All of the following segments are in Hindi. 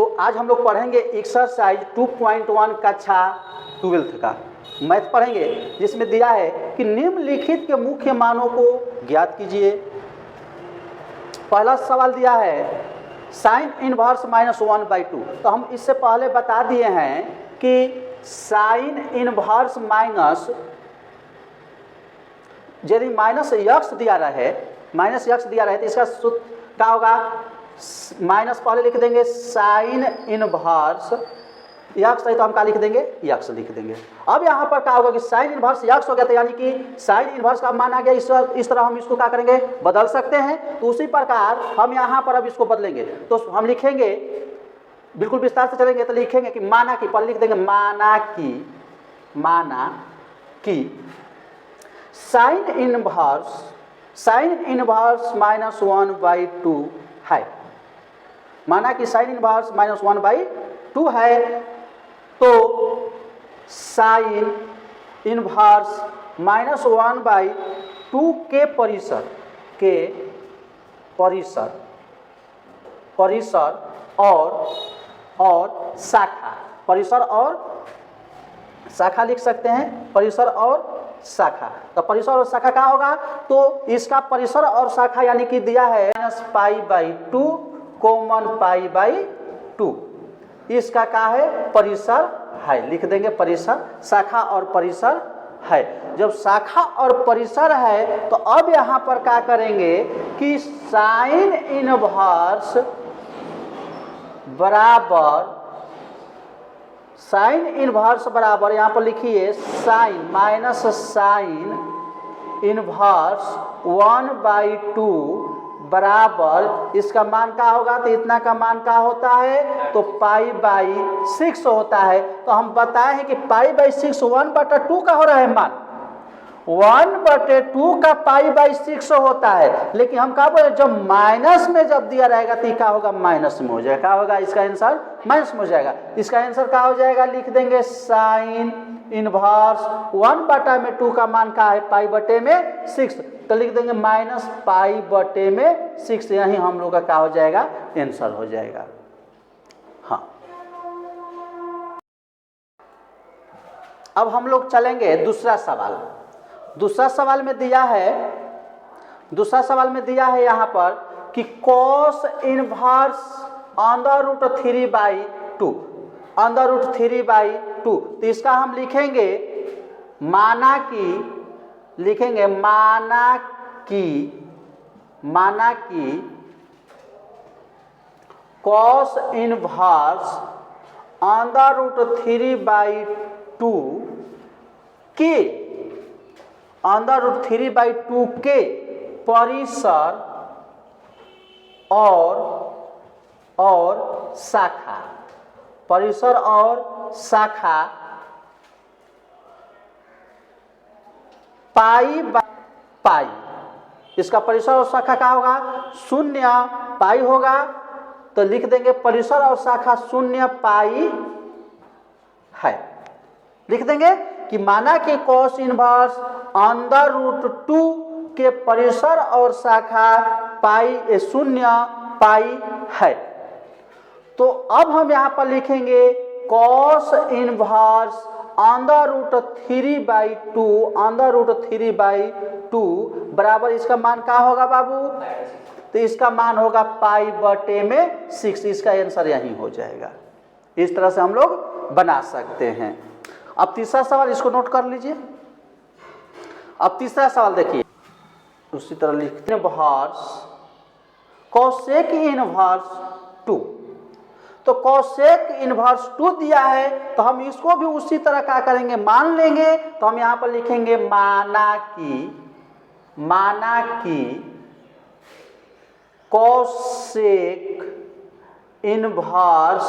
तो आज हम लोग पढ़ेंगे एक्सरसाइज 2.1 कक्षा 12th का मैथ पढ़ेंगे, जिसमें दिया है कि निम्नलिखित के मुख्य मानों को ज्ञात कीजिए। पहला सवाल दिया है साइन इनवर्स -1/2। तो हम इससे पहले बता दिए हैं कि साइन इनवर्स माइनस, यदि माइनस यक्स दिया रहे तो इसका सूत्र क्या होगा? माइनस पहले लिख देंगे साइन इनवर्स यक्स है तो हम क्या लिख देंगे? यक्स लिख देंगे। अब यहाँ पर क्या होगा कि साइन इनवर्स यक्स हो गया, तो यानी कि साइन इनवर्स का मान आ गया। इस तरह हम इसको क्या करेंगे? बदल सकते हैं। तो उसी प्रकार हम यहाँ पर अब इसको बदलेंगे, तो हम लिखेंगे, बिल्कुल विस्तार से चलेंगे तो लिखेंगे कि माना कि, पहले लिख देंगे माना कि साइन इनवर्स -1/2 है। माना कि साइन इनवर्स -1/2 है, तो साइन इनवर्स -1/2 के परिसर और शाखा, परिसर और शाखा लिख सकते हैं। परिसर और शाखा, तो परिसर और शाखा क्या होगा? तो इसका परिसर और शाखा यानी कि दिया है -π/2 कॉमन π/2, इसका क्या है? परिसर है, लिख देंगे परिसर। शाखा और परिसर है। जब शाखा और परिसर है तो अब यहाँ पर क्या करेंगे कि साइन इनवर्स बराबर यहाँ पर लिखिए साइन इनवर्स 1/2 बराबर, इसका मान क्या होगा? तो इतना का मान क्या होता है? तो π/6 होता है। तो हम बताए हैं कि π/6 1/2 का हो रहा है मान, 1/2 का π/6 होता है। लेकिन हम क्या बोले, जब माइनस में जब दिया रहेगा तो क्या होगा? माइनस में हो जाएगा। क्या होगा? इसका आंसर माइनस में हो जाएगा। इसका आंसर क्या हो जाएगा? लिख देंगे साइन इनवर्स 1/2 का मान क्या है? π/6, तो लिख देंगे -π/6। यही हम लोग का क्या हो जाएगा? आंसर हो जाएगा। हाँ, अब हम लोग चलेंगे दूसरा सवाल। दूसरा सवाल में दिया है यहाँ पर कि cos इनवर्स √3/2, तो इसका हम लिखेंगे माना कि cos इनवर्स √3/2 के परिसर और शाखा, π/π, इसका परिसर और शाखा क्या होगा? 0π होगा। तो लिख देंगे परिसर और शाखा 0π है। लिख देंगे कि माना कि cos इनवर्स √2 के परिसर और शाखा 0π है। तो अब हम यहाँ पर लिखेंगे cos इनवर्स √3/2 बराबर, इसका मान क्या होगा बाबू? तो इसका मान होगा π/6। इसका आंसर यही हो जाएगा। इस तरह से हम लोग बना सकते हैं। अब तीसरा सवाल, इसको नोट कर लीजिए। अब तीसरा सवाल देखिए, उसी तरह लिखते हैं कोसेक इनवर्स 2। तो कोसेक इनवर्स 2 दिया है, तो हम इसको भी उसी तरह क्या करेंगे? मान लेंगे। तो हम यहाँ पर लिखेंगे माना कि कोसेक इनवर्स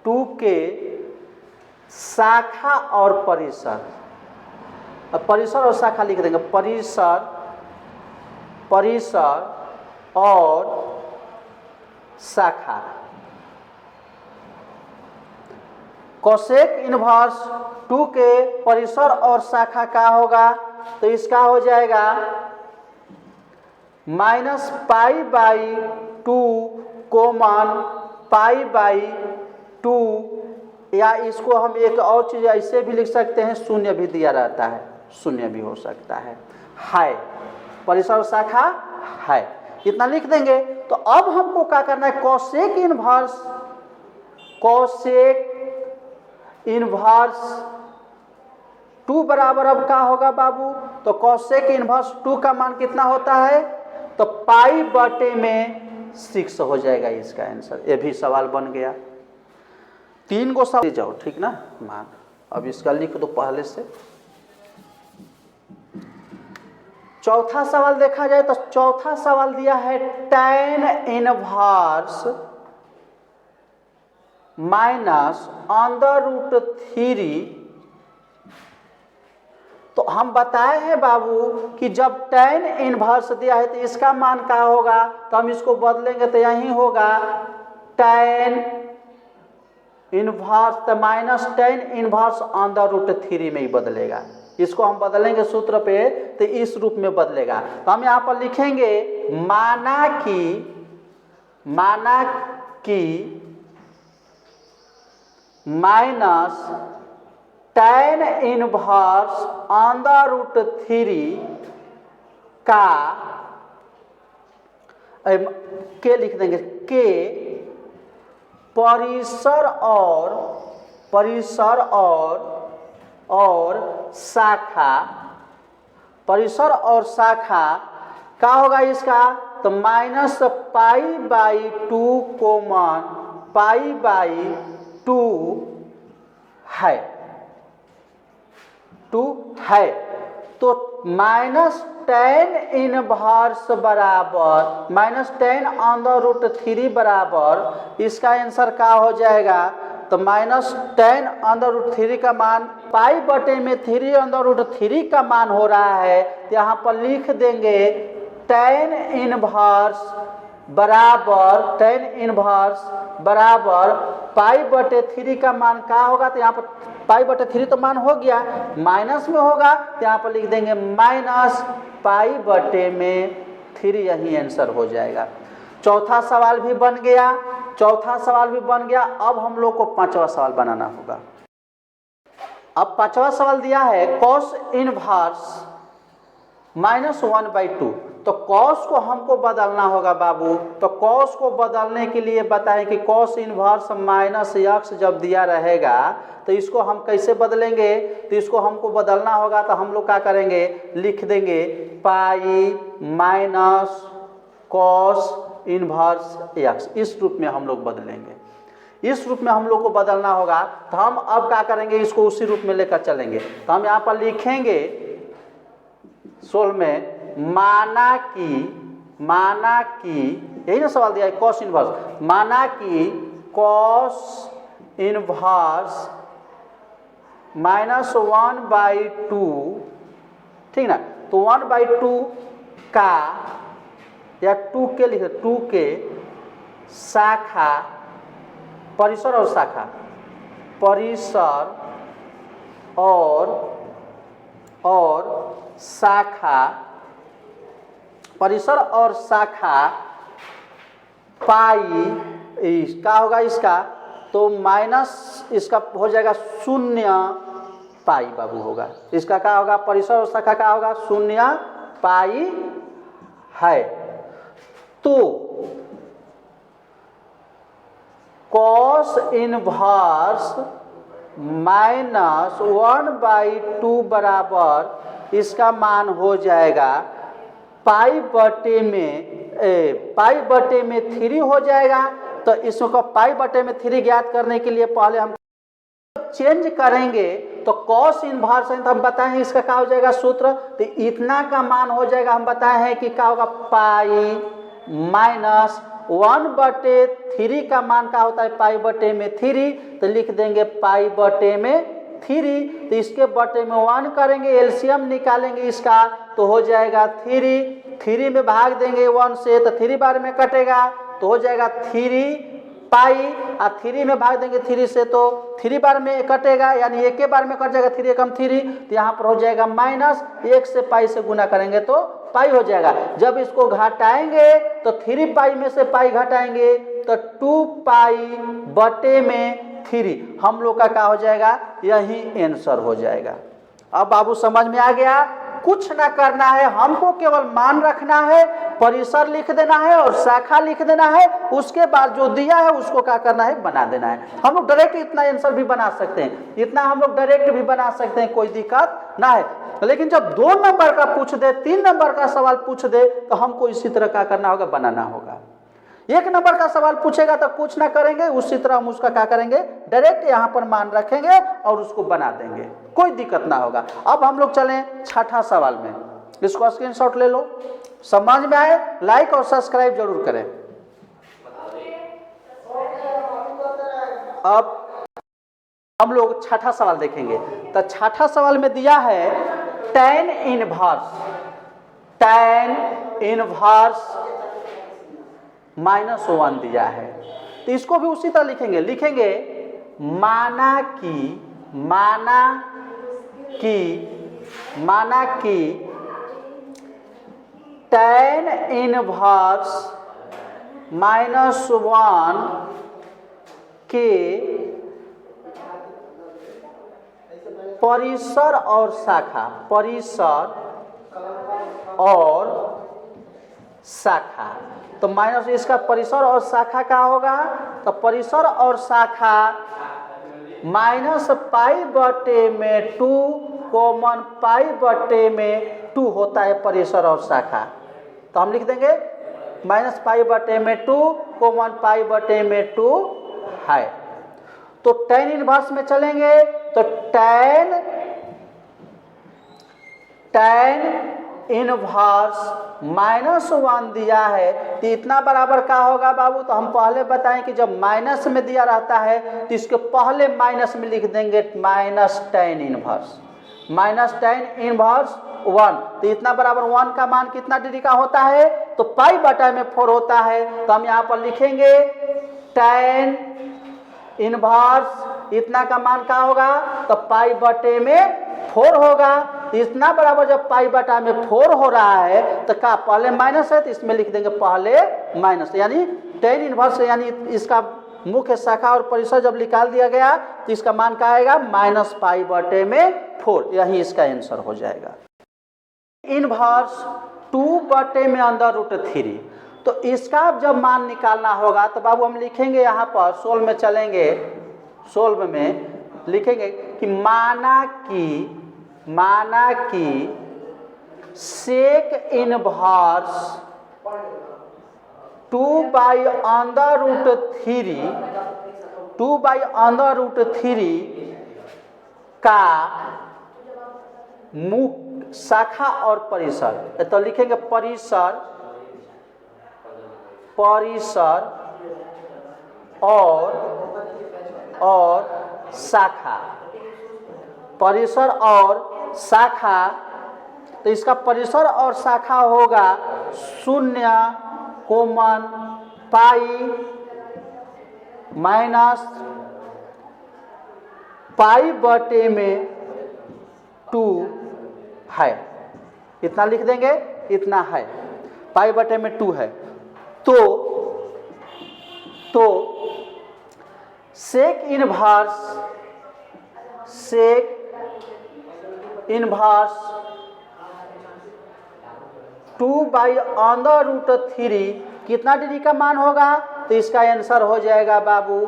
2 के शाखा और परिसर, परिसर और शाखा लिख देंगे। परिसर और शाखा, कोसेक इनवर्स 2 के परिसर और शाखा का होगा तो इसका हो जाएगा minus pi by 2 common pi by 2, या इसको हम एक और चीज़ ऐसे भी लिख सकते हैं, शून्य भी दिया रहता है, शून्य भी हो सकता है परिसर और शाखा है, इतना लिख देंगे। तो अब हमको क्या करना है, कोसेक इनवर्स 2 बराबर अब क्या होगा बाबू, तो कोसेक इनवर्स 2 का मान कितना होता है, तो पाई बटे में 6 हो जाएगा इसका आंसर। ये भी सवाल बन गया। 3 को सवाल जाओ, ठीक ना मान। अब इसका लिख दो पहले से। चौथा सवाल देखा जाए तो चौथा सवाल दिया है tan इनवर्स माइनस √3। तो हम बताए हैं बाबू कि जब tan इनवर्स दिया है तो इसका मान क्या होगा, तो हम इसको बदलेंगे तो यही होगा tan इनवर्स, तो माइनस tan इनवर्स √3 में ही बदलेगा। इसको हम बदलेंगे सूत्र पे तो इस रूप में बदलेगा। तो हम यहाँ पर लिखेंगे माना कि माइनस tan इनवर्स √3 का के लिख देंगे के परिसर और शाखा, परिसर और शाखा क्या होगा इसका, तो minus pi by 2 common pi by 2 है, 2 है। तो माइनस tan इनवर्स बराबर माइनस tan √3 बराबर इसका आंसर क्या हो जाएगा, तो माइनस tan √3 का मान पाई बटे में 3 √3 का मान हो रहा है, तो यहाँ पर लिख देंगे tan इनवर्स बराबर पाई बटे 3 का मान क्या होगा, तो यहाँ पर पाई बटे 3 तो मान हो गया, माइनस में होगा तो यहाँ पर लिख देंगे माइनस पाई बटे में 3, यही आंसर हो जाएगा। चौथा सवाल भी बन गया। अब हम लोग को पांचवा सवाल बनाना होगा। अब पांचवा सवाल दिया है cos इनवर्स -1/2। तो cos को हमको बदलना होगा बाबू। तो cos को बदलने के लिए बताएं कि cos इनवर्स -x जब दिया रहेगा तो इसको हम कैसे बदलेंगे, तो इसको हमको बदलना होगा। तो हम लोग क्या करेंगे, लिख देंगे pi minus cos inverse x, इस रूप में हम लोग बदलेंगे। इस रूप में हम लोग को बदलना होगा। तो हम अब क्या करेंगे, इसको उसी रूप में लेकर चलेंगे। तो हम यहाँ पर लिखेंगे 16 में माना कि यही ना सवाल दिया है cos इनवर्स, माना कि cos इनवर्स -1/2, ठीक ना। तो 1/2 का या 2 के लिखे 2 के शाखा परिसर और शाखा परिसर और शाखा पाई क्या होगा इसका, तो माइनस इसका हो जाएगा 0 पाई बाबू होगा। इसका क्या होगा, परिसर और शाखा का होगा 0 पाई है। तो cos इनवर्स -1/2 बराबर इसका मान हो जाएगा पाई बटे में 3 हो जाएगा। तो इसको पाई बटे में 3 ज्ञात करने के लिए पहले हम चेंज करेंगे। तो cos इनवर्स है तो हम बताएं इसका क्या हो जाएगा सूत्र, तो इतना का मान हो जाएगा। हम बताए हैं कि क्या होगा, पाई माइनस 1/3 का मान क्या होता है, पाई बटे में 3। तो लिख देंगे पाई बटे में 3। तो इसके बटे में 1 करेंगे, एलसीएम निकालेंगे इसका, तो हो जाएगा 3 में भाग देंगे 1 से, तो 3 बार में कटेगा, तो हो जाएगा 3 पाई और 3 में भाग देंगे 3 से तो 3 बार में कटेगा, यानी एक के बार में कट जाएगा, 3 एकम 3, तो यहाँ पर हो जाएगा माइनस, 1 से पाई से गुना करेंगे तो पाई हो जाएगा। जब इसको घटाएंगे तो 3 पाई में से पाई घटाएंगे तो 2 पाई बटे में 3, हम लोग का क्या हो जाएगा, यही आंसर हो जाएगा। अब बाबू समझ में आ गया, कुछ ना करना है, हमको केवल मान रखना है, परिसर लिख देना है और शाखा लिख देना है, उसके बाद जो दिया है उसको क्या करना है, बना देना है। हम लोग डायरेक्ट इतना आंसर भी बना सकते हैं, इतना हम लोग डायरेक्ट भी बना सकते हैं, कोई दिक्कत ना है। लेकिन जब 2 नंबर का पूछ दे, 3 नंबर का सवाल पूछ दे, तो हमको इसी तरह क्या करना होगा, बनाना होगा। 1 नंबर का सवाल पूछेगा तो कुछ ना करेंगे, उसी तरह हम उसका क्या करेंगे, डायरेक्ट यहाँ पर मान रखेंगे और उसको बना देंगे, कोई दिक्कत ना होगा। अब हम लोग चलें छठा सवाल में, इसको स्क्रीनशॉट ले लो, समझ में आए लाइक और सब्सक्राइब जरूर करें। अब हम लोग छठा सवाल देखेंगे। तो छठा सवाल में दिया है tan इनवर्स -1 दिया है। तो इसको भी उसी तरह लिखेंगे माना कि tan इनवर्स -1 के परिसर और शाखा, तो माइनस इसका परिसर और शाखा क्या होगा, तो परिसर और शाखा माइनस पाई बटे में 2 कॉमन पाई बटे में 2 होता है परिसर और शाखा। तो हम लिख देंगे माइनस पाई बटे में 2 कॉमन पाई बटे में 2 है। तो tan इनवर्स में चलेंगे तो tan इनवर्स -1 दिया है, तो इतना बराबर क्या होगा बाबू, तो हम पहले बताएं कि जब माइनस में दिया रहता है तो इसके पहले माइनस में लिख देंगे माइनस tan इनवर्स 1, तो इतना बराबर 1 का मान कितना डिग्री का होता है, तो पाई बटा में 4 होता है। तो हम यहाँ पर लिखेंगे tan इनवर्स इतना का मान क्या होगा, तो पाई बटे में 4 होगा। तो इतना बराबर जब पाई बटा में 4 हो रहा है तो क्या पहले माइनस है, तो इसमें लिख देंगे पहले माइनस, यानी tan इनवर्स यानी इसका मुख्य शाखा और परिसर जब निकाल दिया गया तो इसका मान क्या आएगा, माइनस पाई बटे में 4, यही इसका आंसर हो जाएगा। इनवर्स 2 बटे में √3, तो इसका जब मान निकालना होगा तो बाबू हम लिखेंगे यहाँ पर सोल्व में चलेंगे, सोल्व में लिखेंगे कि माना कि सेक इनवर्स 2/√3 का मुख्य शाखा और परिसर, तो लिखेंगे परिसर और शाखा, परिसर और शाखा। तो इसका परिसर और शाखा होगा 0 कॉमन पाई माइनस पाई बटे में 2 है, इतना लिख देंगे, इतना है, पाई बटे में 2 है। तो सेक इनवर्स 2/√3 कितना डिग्री का मान होगा, तो इसका आंसर हो जाएगा बाबू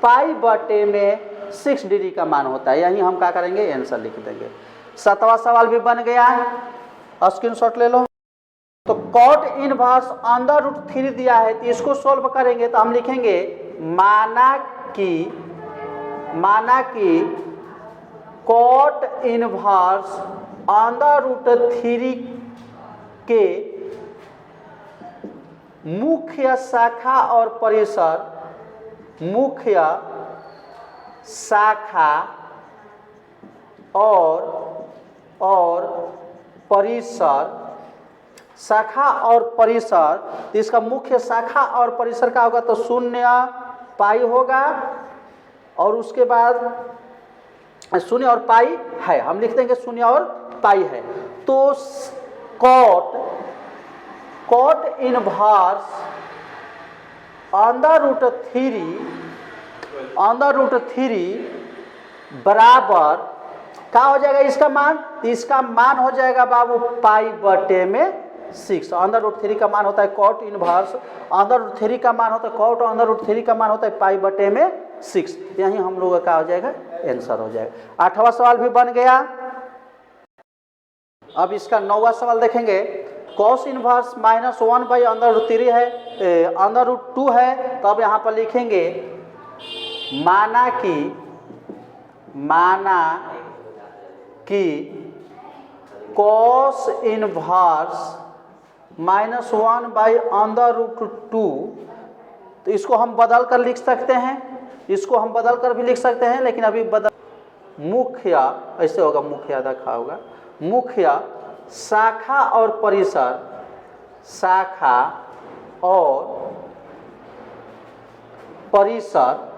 पाई बटे में 6 डिग्री का मान होता है, यही हम क्या करेंगे, आंसर लिख देंगे। 7वां सवाल भी बन गया है, स्क्रीनशॉट ले लो। तो cot इनवर्स √3 दिया है, तो इसको सोल्व करेंगे तो हम लिखेंगे माना कि cot इनवर्स √3 के मुख्य शाखा और परिसर, मुख्य शाखा और परिसर, शाखा और परिसर, तो इसका मुख्य शाखा और परिसर का होगा तो 0 पाई होगा और उसके बाद शून्य और पाई है, हम लिख देंगे शून्य और पाई है। तो cot inverse under root three बराबर क्या हो जाएगा इसका मान? इसका मान हो जाएगा बाबू पाई बटे में 6। अंडर रूट थ्री का मान होता है cot inverse under root three का मान होता है कॉट अंडर रूट थ्री का मान होता है पाई बटे में 6। यही हम लोगों का हो जाएगा आंसर हो जाएगा। 8वां सवाल भी बन गया। अब इसका 9वां सवाल देखेंगे। Cos inverse -1 by under root 3 है, अंडर रूट 2 है। तो अब यहाँ पर लिखेंगे माना कि cos inverse -1 by under root 2। तो इसको हम बदल कर लिख सकते हैं, इसको हम बदल कर भी लिख सकते हैं, लेकिन अभी बदल मुख्य ऐसे होगा, मुख्य रखा होगा, मुख्य शाखा और परिसर, शाखा और परिसर,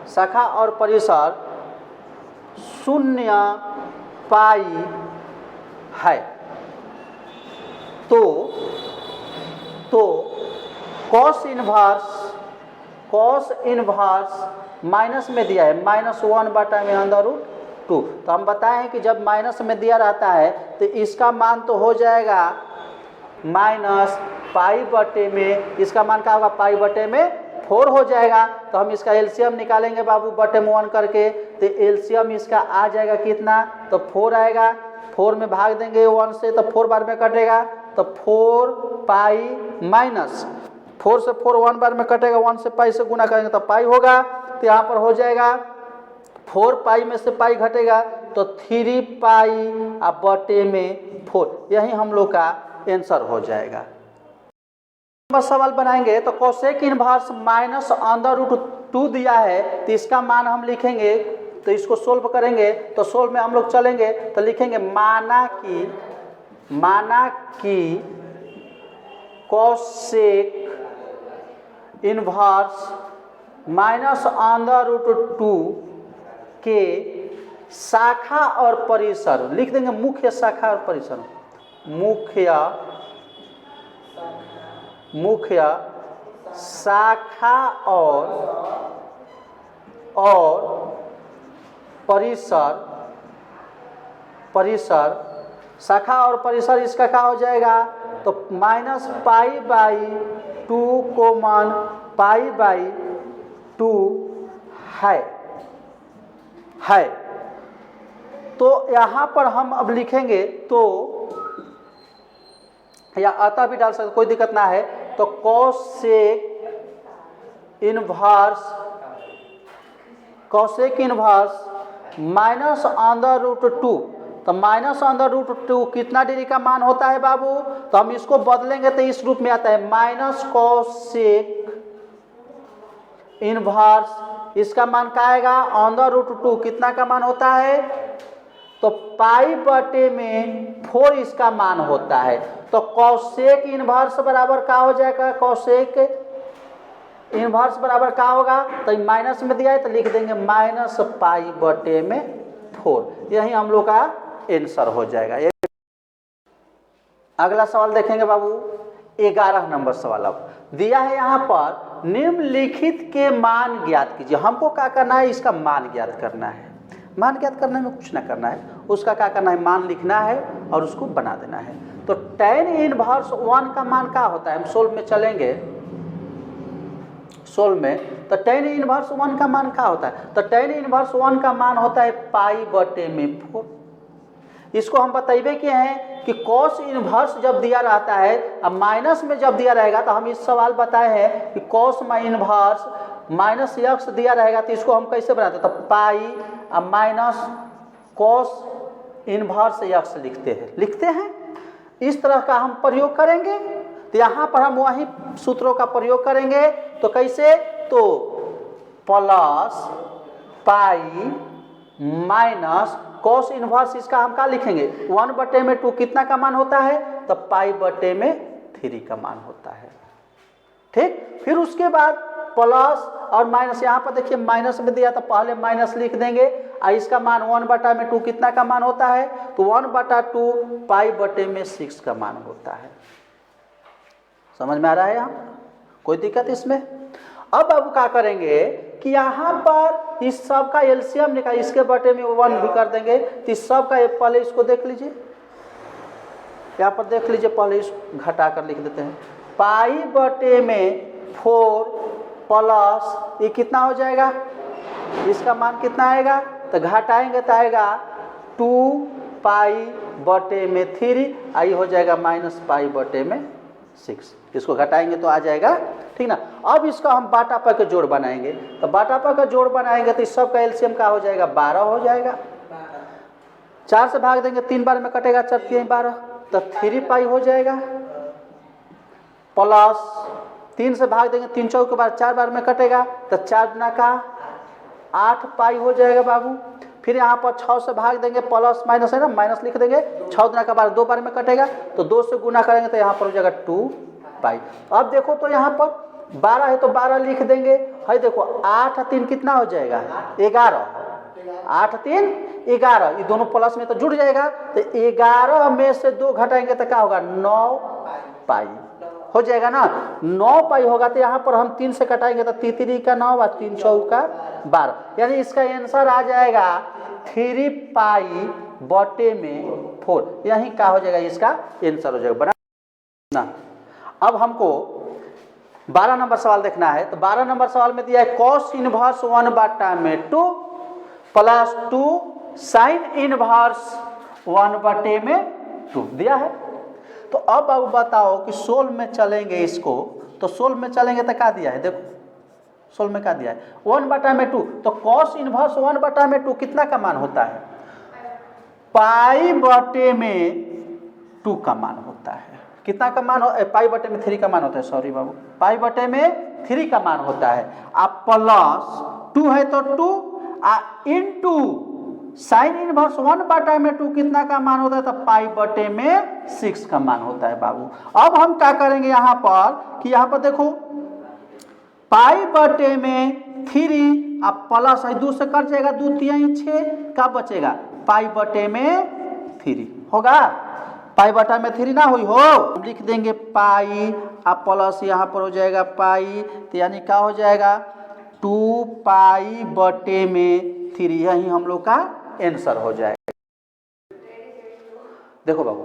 शाखा और परिसर 0 पाई है। तो कॉस इनवर्स माइनस में दिया है -1 बटा में अंडर रूट 2। तो हम बताए हैं कि जब माइनस में दिया रहता है तो इसका मान तो हो जाएगा माइनस पाई बटे में, इसका मान क्या होगा? पाई बटे में 4 हो जाएगा। तो हम इसका एलसीएम निकालेंगे बाबू बटे में 1 करके। तो एलसीएम इसका आ जाएगा कितना? तो 4 आएगा। 4 में भाग देंगे 1 से तो 4 बार में कटेगा, तो 4 पाई माइनस 4 से 4 1 बार में कटेगा, 1 से पाई से गुना करेंगे तो पाई होगा। तो यहाँ पर हो जाएगा 4 पाई में से पाई घटेगा तो 3 पाई बटे में 4। यही हम लोग का आंसर हो जाएगा। सवाल बनाएंगे तो cosec inverse minus under root 2 दिया है, तो इसका मान हम लिखेंगे। तो इसको सोल्व करेंगे तो सोल्व में हम लोग चलेंगे तो लिखेंगे माना कि cosec inverse minus under root 2 के शाखा और परिसर, लिख देंगे मुख्य शाखा और परिसर, मुख्य शाखा और परिसर शाखा और परिसर इसका क्या हो जाएगा? तो minus pi by 2 common pi by 2 है। तो यहाँ पर हम अब लिखेंगे तो या आता भी डाल सकते, कोई दिक्कत ना है। तो cosec inverse minus under root 2। तो माइनस अंडर रूट 2 कितना डिग्री का मान होता है बाबू? तो हम इसको बदलेंगे तो इस रूप में आता है माइनस कोसेक इनवर्स, इसका मान क्या आएगा? अंडर रूट 2 कितना का मान होता है? तो पाई बटे में 4 इसका मान होता है। तो कोसेक इनवर्स बराबर क्या हो जाएगा? कोसेक इनवर्स बराबर क्या होगा? तो माइनस में दिया है तो लिख देंगे माइनस पाई बटे में 4। यही हम लोग का आंसर हो जाएगा। अगला सवाल देखेंगे बाबू, 11 नंबर सवाल। अब दिया है यहाँ पर निम्नलिखित के मान ज्ञात कीजिए। हमको क्या करना है? इसका मान ज्ञात करना है। मान ज्ञात करने में कुछ ना करना है, उसका क्या करना है? मान लिखना है और उसको बना देना है। तो tan इनवर्स 1 का मान क्या होता है? हम सोल्व में चलेंगे, सोल्व में तो tan इनवर्स 1 का मान क्या होता है? तो tan इनवर्स 1 का मान होता है पाई बटे में 4। इसको हम बताइए किए हैं कि कॉस इनवर्स जब दिया रहता है, अब माइनस में जब दिया रहेगा, तो हम इस सवाल बताए हैं कि कॉस इनवर्स माइनस एक्स दिया रहेगा तो इसको हम कैसे बनाते हैं? तो pi minus cos inverse x लिखते हैं। इस तरह का हम प्रयोग करेंगे। तो यहाँ पर हम वही सूत्रों का प्रयोग करेंगे। तो कैसे? तो plus pi minus cos inverse, इसका हम क्या लिखेंगे? 1 बटे में 2 कितना का मान होता है? तो पाई बटे में 3 का मान होता है। ठीक। फिर उसके बाद प्लस और माइनस, यहाँ पर देखिए माइनस में दिया तो पहले माइनस लिख देंगे और इसका मान 1/2 कितना का मान होता है, तो 1/2 π/6 का मान होता है। समझ में आ रहा है यहाँ, कोई दिक्कत इसमें? अब क्या करेंगे कि यहाँ पर इस सब का एलसीएम निकाल, इसके बटे में 1 भी कर देंगे, तो इस सब का पहले इसको देख लीजिए, यहाँ पर देख लीजिए, पहले इसको घटा कर लिख देते हैं। π/4 प्लस ये कितना हो जाएगा, इसका मान कितना आएगा, तो घटाएंगे तो आएगा 2π/3, आई हो जाएगा -π/6। इसको घटाएंगे तो आ जाएगा, ठीक ना। अब इसका हम बाटा पर का जोड़ बनाएंगे, तो बाटा पर का जोड़ बनाएंगे तो इस सब का एलसीएम का हो जाएगा 12 हो जाएगा। 4 से भाग देंगे 3 बार में कटेगा, 4 3 12, तो 3π हो जाएगा। प्लस 3 से भाग देंगे 3 4 के बाद 4 बार में कटेगा, तो 4 गुना का 8π हो जाएगा बाबू। फिर यहाँ पर 6 से भाग देंगे, प्लस माइनस है ना, माइनस लिख देंगे, 6 गुना का 2 बार में कटेगा, तो 2 से गुना करेंगे तो यहाँ पर हो जाएगा 2π। अब देखो तो यहाँ पर 12 है तो 12 लिख देंगे, है देखो 8 3 कितना हो जाएगा 11, 8 3 11, ये दोनों प्लस में तो जुड़ जाएगा, तो 11 में से 2 घटाएंगे तो क्या होगा 9π हो जाएगा ना। 9π होगा, तो यहाँ पर हम 3 से कटाएंगे तो 3 का 9 और 3 4 का 12, यानी इसका आंसर आ जाएगा 3π/4। यही क्या हो जाएगा, इसका आंसर हो जाएगा, बना ना। अब हमको 12 नंबर सवाल देखना है, तो 12 नंबर सवाल में दिया है cos inverse 1/2 plus 2 sin inverse 1/2 दिया है। तो अब बताओ कि सोल्व में चलेंगे इसको, तो सोल्व में चलेंगे तो क्या दिया है, देखो सोल्व में क्या दिया है 1/2, तो cos इनवर्स 1/2 कितना का मान होता है, π/2 का मान होता है। कितना का मान हो, π/3 का मान होता है, सॉरी बाबू, π/3 का मान होता है। आप प्लस 2 है तो 2 इंटू साइन इनवर्स 1/2 कितना का मान होता है, तो π/6 का मान होता है बाबू। अब हम क्या करेंगे यहाँ पर कि यहाँ पर देखो π/3 अब प्लस है 2 से कट जाएगा, 2 3 6 का बचेगा, π/3 होगा, π/3 ना हुई हो, लिख देंगे पाई, अब प्लस यहाँ पर हो जाएगा पाई, तो यानी क्या हो जाएगा 2π/3, यही हम लोग का आंसर हो जाएगा। देखो बाबू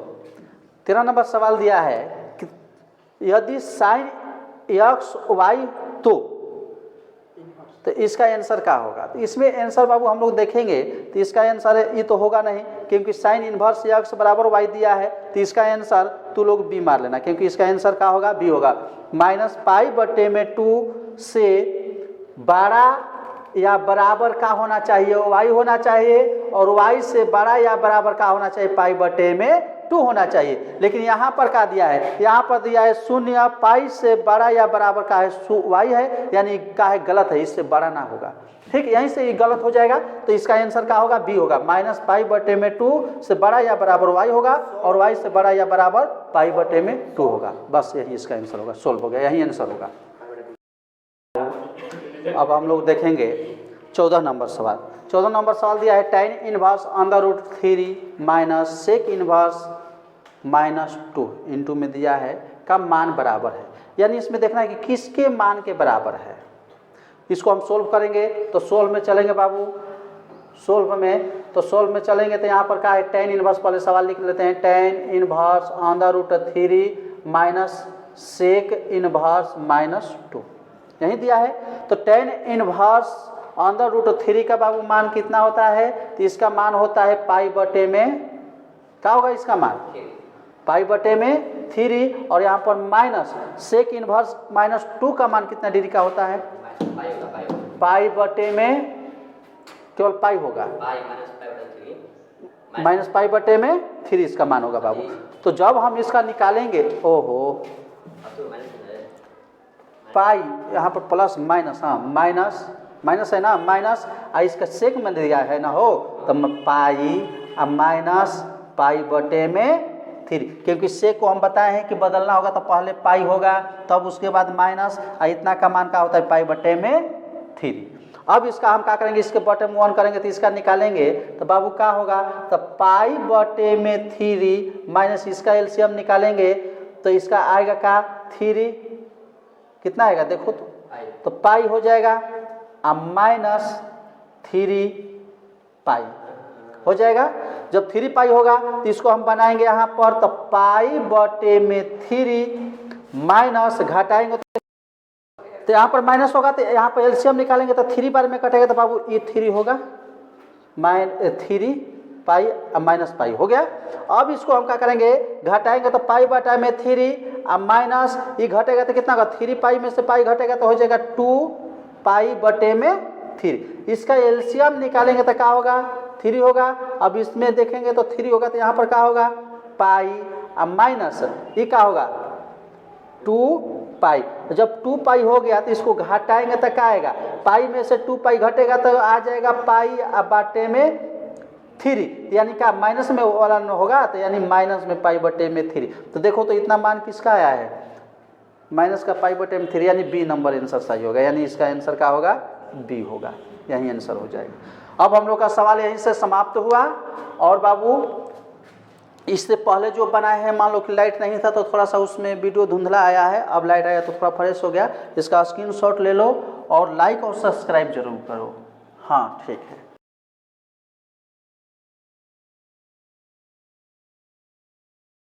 13 नंबर सवाल दिया है कि यदि साइन x y तो इसका आंसर क्या होगा। तो इसमें आंसर बाबू हम लोग देखेंगे, तो इसका आंसर ये तो होगा नहीं, क्योंकि साइन इनवर्स x बराबर y दिया है, तो इसका आंसर तू लोग b मार लेना, क्योंकि इसका आंसर क्या होगा, b होगा। -π/2 से बड़ा या बराबर का होना चाहिए, y होना चाहिए, और y से बड़ा या बराबर का होना चाहिए, π/2 होना चाहिए। लेकिन यहाँ पर क्या दिया है, यहाँ पर दिया है 0, पाई से बड़ा या बराबर का है y है, यानी का है गलत है, इससे बड़ा ना होगा, ठीक, यहीं से ये गलत हो जाएगा, तो इसका आंसर क्या होगा, b होगा। -π/2 से बड़ा या बराबर y होगा, और y से बड़ा या बराबर π/2 होगा, बस यही इसका आंसर होगा, सोल्व हो गया, यही आंसर होगा। अब हम लोग देखेंगे 14 नंबर सवाल। 14 नंबर सवाल दिया है tan inverse √3 minus sec inverse -2 into में दिया है का मान बराबर है, यानी इसमें देखना है कि किसके मान के बराबर है। इसको हम सोल्व करेंगे, तो सोल्व में चलेंगे बाबू, सोल्व में चलेंगे तो यहाँ पर क्या है tan इनवर्स, पहले सवाल लिख लेते हैं, tan inverse √3 minus sec inverse -2 यही दिया है। तो tan इनवर्स √3 का बाबू मान कितना होता है, तो इसका मान होता है π/में, क्या होगा इसका मान π/3, और यहाँ पर माइनस सेक इनवर्स -2 का मान कितना डिग्री का होता है, π/में केवल पाई होगा, -π/3 इसका मान होगा बाबू। तो जब हम इसका निकालेंगे, ओहो पाई यहाँ पर प्लस माइनस, हाँ माइनस है ना, माइनस इसका सेक में दिया है ना हो, तो पाई माइनस π/3 3, क्योंकि सेक को हम बताए हैं कि बदलना होगा तो पहले पाई होगा, तब उसके बाद माइनस, इतना का मान का होता है पाई बटे में 3। अब इसका हम क्या करेंगे, इसके बटे में 1 करेंगे तो इसका निकालेंगे तो बाबू क्या होगा, तो पाई बटे में 3 माइनस इसका एलसीएम निकालेंगे तो इसका आएगा का 3, कितना आएगा देखो तो पाई हो जाएगा माइनस 3 पाई हो जाएगा। जब 3 पाई होगा तो इसको हम बनाएंगे यहाँ पर, तो पाई बटे में 3 माइनस घटाएंगे तो यहाँ पर माइनस होगा, तो यहाँ पर एलसीएम निकालेंगे तो 3 बार में कटेगा तो बाबू ये 3 होगा, 3 पाई माइनस पाई हो गया। अब इसको हम क्या करेंगे, घटाएंगे तो पाई बटा में 3 माइनस ये घटेगा तो कितना होगा, 3 पाई में से पाई घटेगा तो हो जाएगा 2 पाई बटे में 3। इसका एलसीएम निकालेंगे तो क्या होगा, 3 होगा। अब इसमें देखेंगे तो 3 होगा तो यहाँ पर क्या होगा, पाई माइनस ये क्या होगा 2 पाई। जब 2 पाई हो गया तो इसको घटाएंगे तो क्या आएगा, पाई में से 2 पाई घटेगा तो आ जाएगा पाई बटे में 3, यानी क्या माइनस में वाला होगा तो यानी माइनस में पाई बटे में 3। तो देखो तो इतना मान किसका आया है, माइनस का पाई बटे में 3, यानी बी नंबर आंसर सही होगा, यानी इसका आंसर क्या होगा, बी होगा, यही आंसर हो जाएगा। अब हम लोग का सवाल यहीं से समाप्त हुआ। और बाबू इससे पहले जो बनाए हैं, मान लो कि लाइट नहीं था तो थोड़ा सा उसमें वीडियो धुंधला आया है, अब लाइट आया तो थोड़ा फ्रेश हो गया। इसका स्क्रीनशॉट ले लो और लाइक और सब्सक्राइब जरूर करो। हाँ ठीक है।